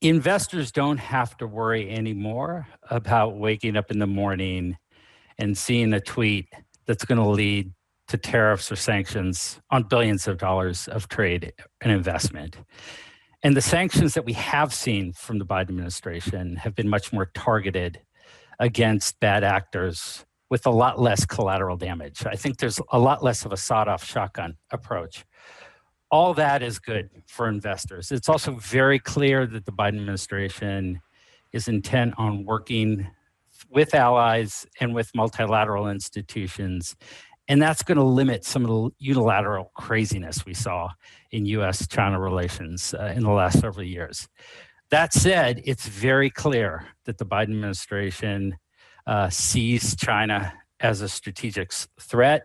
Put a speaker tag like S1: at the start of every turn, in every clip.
S1: investors don't have to worry anymore about waking up in the morning and seeing a tweet that's going to lead to tariffs or sanctions on billions of dollars of trade and investment. And the sanctions that we have seen from the Biden administration have been much more targeted against bad actors with a lot less collateral damage. I think there's a lot less of a sawed-off shotgun approach. All that is good for investors. It's also very clear that the Biden administration is intent on working with allies and with multilateral institutions. And that's going to limit some of the unilateral craziness we saw in U.S.-China relations in the last several years. That said, it's very clear that the Biden administration sees China as a strategic threat,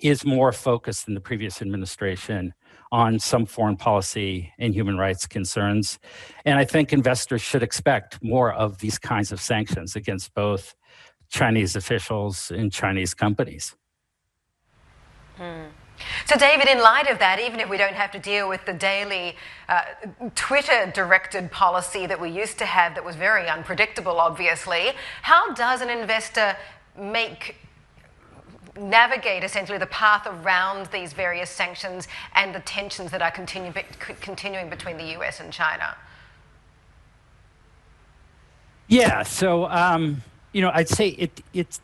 S1: is more focused than the previous administration on some foreign policy and human rights concerns. And I think investors should expect more of these kinds of sanctions against both Chinese officials and Chinese companies.
S2: So, David, in light of that, even if we don't have to deal with the daily Twitter-directed policy that we used to have that was very unpredictable, obviously, how does an investor navigate essentially the path around these various sanctions and the tensions that are continuing between the US and China?
S1: Yeah, so, I'd say it's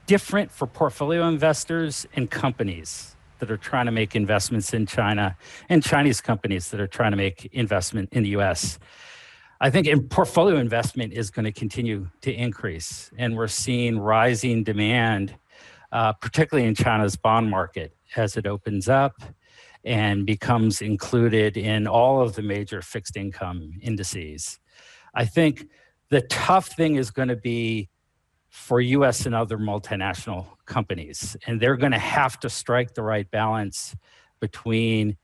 S1: different for portfolio investors and companies that are trying to make investments in China and Chinese companies that are trying to make investment in the US. I think portfolio investment is going to continue to increase, and we're seeing rising demand, particularly in China's bond market as it opens up and becomes included in all of the major fixed income indices. I think the tough thing is going to be for US and other multinational companies, and they're going to have to strike the right balance between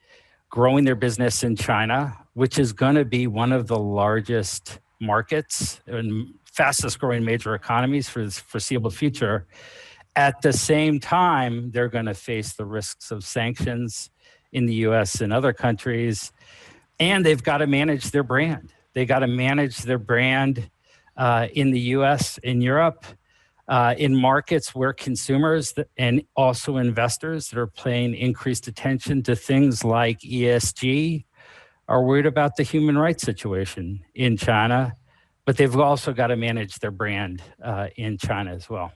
S1: growing their business in China, which is going to be one of the largest markets and fastest growing major economies for the foreseeable future. At the same time, they're going to face the risks of sanctions in the US and other countries, and they've got to manage their brand. They got to manage their brand in the US and Europe, in markets where consumers and also investors that are paying increased attention to things like ESG are worried about the human rights situation in China, but they've also got to manage their brand in China as well.